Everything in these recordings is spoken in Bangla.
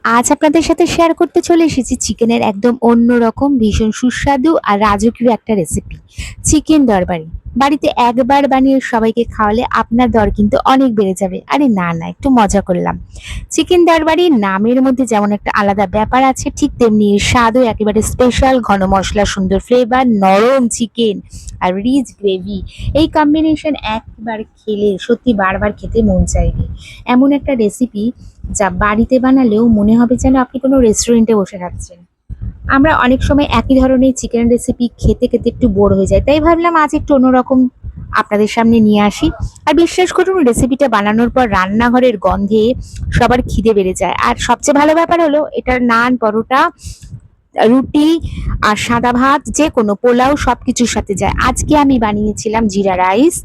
আজ আপনাদের সাথে শেয়ার করতে চলে এসেছি চিকেনের একদম অন্যরকম ভীষণ সুস্বাদু আর রাজকীয় একটা রেসিপি, চিকেন দরবারি। বাড়িতে একবার বানিয়ে সবাইকে খাওয়ালে আপনার দর কিন্তু অনেক বেড়ে যাবে। আরে না না, একটু মজা করলাম। চিকেন দরবারি নামের মধ্যে যেমন একটা আলাদা ব্যাপার আছে, ঠিক তেমনি এর স্বাদও একেবারে স্পেশাল। ঘন মশলা, সুন্দর ফ্লেভার, নরম চিকেন আর রিচ গ্রেভি, এই কম্বিনেশন একবার খেলে সত্যি বারবার খেতে মন চাইবে। এমন একটা রেসিপি যা বাড়িতে বানালেও মনে হবে যেন আপনি কোনো রেস্টুরেন্টে বসে খাচ্ছেন। আমরা অনেক সময় একই ধরনের চিকেন রেসিপি খেতে খেতে একটু বোর হয়ে যায়, তাই ভাবলাম আজ একটু অন্যরকম আপনাদের সামনে নিয়ে আসি। আর বিশ্বাস করুন, রেসিপিটা বানানোর পর রান্নাঘরের গন্ধে সবার খিদে বেড়ে যায়। আর সবচেয়ে ভালো ব্যাপার হলো এটার নান, পরোটা, রুটি আর সাদা ভাত, যে কোনো পোলাও সবকিছুর সাথে যায়। আজকে আমি বানিয়েছিলাম জিরা রাইস,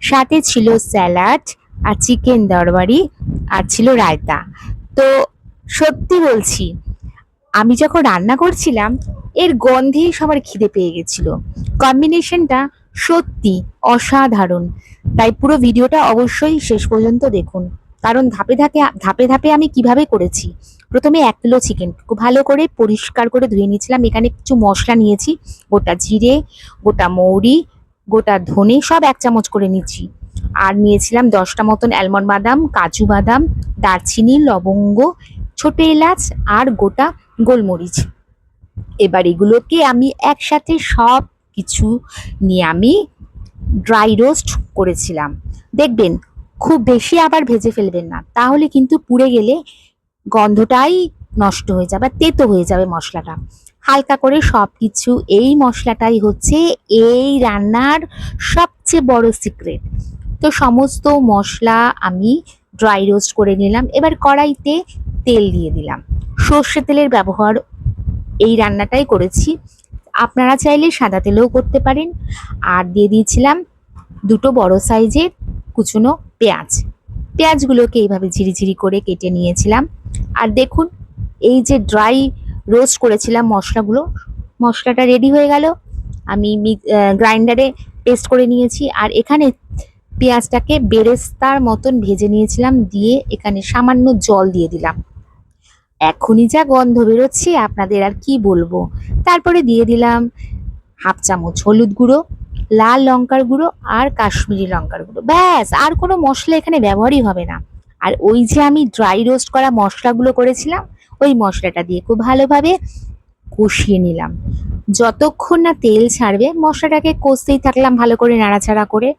সাথে ছিল স্যালাড আর চিকেন দরবারি আর ছিল রায়তা। তো সত্যি বলছি, আমি যখন রান্না করছিলাম এর গন্ধেই সবার খিদে পেয়ে গেছিল। কম্বিনেশনটা সত্যি অসাধারণ। তাই পুরো ভিডিওটা অবশ্যই শেষ পর্যন্ত দেখুন, কারণ ধাপে ধাপে ধাপে ধাপে আমি কিভাবে করেছি। প্রথমে 1 কিলো চিকেন খুব ভালো করে পরিষ্কার করে ধুয়ে নিয়েছিলাম। এখানে কিছু মশলা নিয়েছি, গোটা জিরে, গোটা মৌরি, গোটা ধনে সব 1 চামচ করে নিচ্ছি। আর নিয়েছিলাম 10টা মতন অ্যালমন্ড বাদাম, কাজু বাদাম, দারচিনি, লবঙ্গ, ছোট এলাচ আর গোটা গোলমরিচ। এবার এগুলোকে আমি একসাথে সব কিছু নিয়ে আমি ড্রাই রোস্ট করেছিলাম। দেখবেন খুব বেশি আবার ভেজে ফেলবেন না, তাহলে কিন্তু পুড়ে গেলে গন্ধটাই নষ্ট হয়ে যাবে, তেতো হয়ে যাবে মশলাটা। হালকা করে সব কিছু, এই মশলাটাই হচ্ছে এই রান্নার সবচেয়ে বড় সিক্রেট। তো সমস্ত মশলা আমি ড্রাই রোস্ট করে নিলাম। এবার কড়াইতে তেল দিয়ে দিলাম। সর্ষে তেলের ব্যবহার এই রান্নাটাই করেছি, আপনারা চাইলে সাদা তেলেও করতে পারেন। আর দিয়ে দিয়েছিলাম 2টো বড় সাইজের কুচনো পেঁয়াজ। পেঁয়াজগুলোকে এইভাবে ঝিরিঝিরি করে কেটে নিয়েছিলাম। আর দেখুন, এই যে ড্রাই রোস্ট করেছিলাম মশলাগুলো, মশলাটা রেডি হয়ে গেল। আমি গ্রাইন্ডারে পেস্ট করে নিয়েছি। আর এখানে পেঁয়াজটাকে বেরেস্তার মতন ভেজে নিয়েছিলাম, দিয়ে এখানে সামান্য জল দিয়ে দিলাম। এখনই যা গন্ধ বেরোচ্ছে আপনাদের আর কি বলবো। তারপরে দিয়ে দিলাম 1/2 চামচ হলুদ গুঁড়ো, লাল লঙ্কার গুঁড়ো আর কাশ্মীরি লঙ্কার গুঁড়ো। ব্যাস, আর কোনো মশলা এখানে ব্যবহারই হবে না। আর ওই যে আমি ড্রাই রোস্ট করা মশলাগুলো করেছিলাম, ওই মশলাটা দিয়ে খুব ভালোভাবে কষিয়ে নিলাম। যতক্ষণ না তেল ছাড়বে মশলাটাকে কষতেই থাকলাম ভালো করে নাড়াচাড়া করে।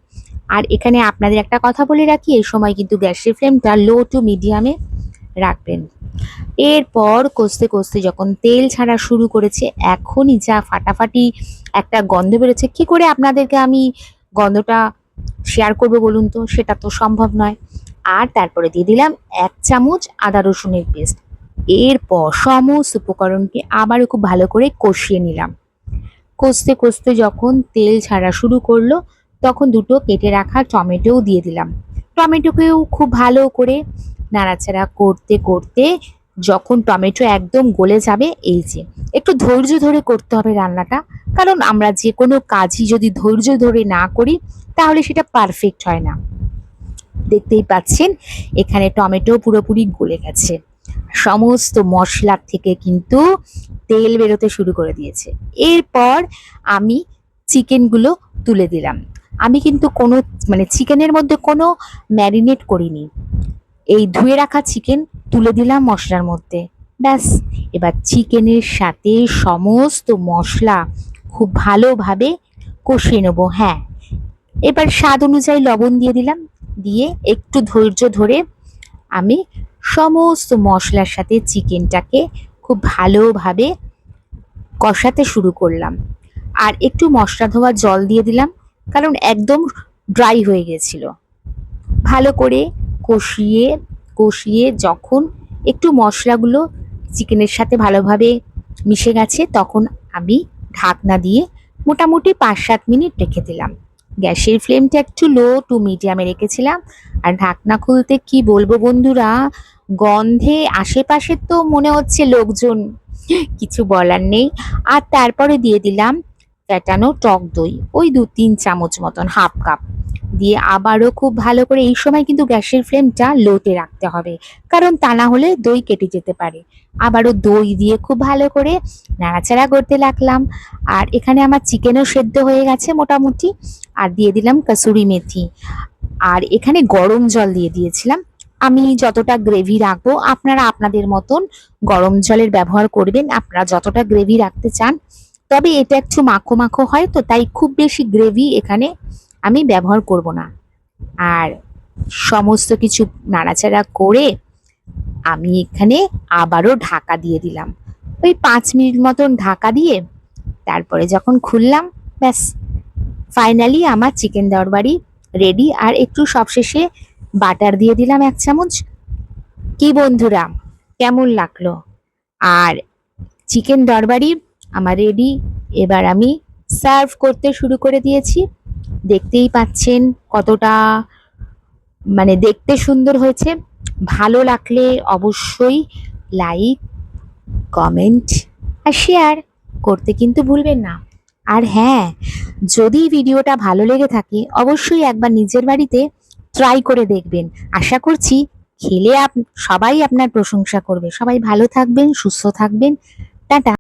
আর এখানে আপনাদের একটা কথা বলে রাখি, এই সময় কিন্তু গ্যাসের ফ্লেমটা লো টু মিডিয়ামে রাখবেন। এরপর কষতে কষতে যখন তেল ছাড়া শুরু করেছে, এখনই যা ফাটাফাটি একটা গন্ধ বেরোচ্ছে, কি করে আপনাদেরকে আমি গন্ধটা শেয়ার করবো বলুন তো, সেটা তো সম্ভব নয়। আর তারপরে দিয়ে দিলাম 1 চামচ আদা রসুনের পেস্ট। এরপর সমস্ত উপকরণকে আবারও খুব ভালো করে কষিয়ে নিলাম। কষতে কষতে যখন তেল ছাড়া শুরু করলো, তখন 2টো কেটে রাখা টমেটোও দিয়ে দিলাম। টমেটোকেও খুব ভালো করে নাড়াচাড়া করতে করতে যখন টমেটো একদম গলে যাবে, এই যে একটু ধৈর্য ধরে করতে হবে রান্নাটা, কারণ আমরা যে কোনো কাজই যদি ধৈর্য ধরে না করি তাহলে সেটা পারফেক্ট হয় না। দেখতেই পাচ্ছেন এখানে টমেটো পুরোপুরি গলে গেছে, সমস্ত মশলার থেকে কিন্তু তেল বেরোতে শুরু করে দিয়েছে। এরপর আমি চিকেনগুলো তুলে দিলাম। আমি কিন্তু কোনো চিকেনের মধ্যে কোনো ম্যারিনেট করিনি, এই ধুয়ে রাখা চিকেন তুলে দিলাম মশলার মধ্যে। ব্যাস, এবার চিকেনের সাথে সমস্ত মশলা খুব ভালোভাবে কষিয়ে নেবো। হ্যাঁ, এবার স্বাদ অনুযায়ী লবণ দিয়ে দিলাম, দিয়ে একটু ধৈর্য ধরে আমি সমস্ত মশলার সাথে চিকেনটাকে খুব ভালোভাবে কষাতে শুরু করলাম। আর একটু মশলা ধোয়া জল দিয়ে দিলাম, কারণ একদম ড্রাই হয়ে গেছিল। ভালো করে কষিয়ে কষিয়ে যখন একটু মশলাগুলো চিকেনের সাথে ভালোভাবে মিশে গেছে, তখন আমি ঢাকনা দিয়ে মোটামুটি 5-7 মিনিট রেখে দিলাম। গ্যাসের ফ্লেমটা একটু লো টু মিডিয়ামে রেখেছিলাম। আর ঢাকনা খুলতে কি বলবো বন্ধুরা, গন্ধে আশেপাশে তো মনে হচ্ছে লোকজন, কিছু বলার নেই। আর তারপরে দিয়ে দিলাম ফ্যাটানো টক দই, ওই 2-3 চামচ মতন, হাফ কাপ। দিয়ে আবারও খুব ভালো করে, এই সময় কিন্তু গ্যাসের ফ্লেমটা লোতে রাখতে হবে, কারণ তা না হলে দই কেটে যেতে পারে। আবারও দই দিয়ে খুব ভালো করে নাড়াচাড়া করতে লাগলাম। আর এখানে আমার চিকেনও সেদ্ধ হয়ে গেছে মোটামুটি। আর দিয়ে দিলাম কসুরি মেথি। আর এখানে গরম জল দিয়ে দিয়েছিলাম। আমি যতটা গ্রেভি রাখবো, আপনারা আপনাদের মতন গরম জলের ব্যবহার করবেন, আপনারা যতটা গ্রেভি রাখতে চান। তবে এটা একটু মাখো মাখো হয়, তো তাই খুব বেশি গ্রেভি এখানে আমি ব্যবহার করব না। আর সমস্ত কিছু নাড়াচাড়া করে আমি এখানে আবারও ঢাকা দিয়ে দিলাম। ওই 5 মিনিট মতন ঢাকা দিয়ে তারপরে যখন খুললাম, ব্যাস, ফাইনালি আমার চিকেন দরবারি রেডি। আর একটু সবশেষে বাটার দিয়ে দিলাম 1 চামচ। কি বন্ধুরা, কেমন লাগলো? আর চিকেন দরবারি আমার রেডি। এবার আমি সার্ভ করতে শুরু করে দিয়েছি। দেখতেই পাচ্ছেন কতটা দেখতে সুন্দর হয়েছে। ভালো লাগলে অবশ্যই লাইক, কমেন্ট আর শেয়ার করতে কিন্তু ভুলবেন না। আর হ্যাঁ, যদি ভিডিওটা ভালো লেগে থাকে অবশ্যই একবার নিজের বাড়িতে ট্রাই করে দেখবেন। আশা করছি খেলে সবাই আপনার প্রশংসা করবে। সবাই ভালো থাকবেন, সুস্থ থাকবেন। টাটা।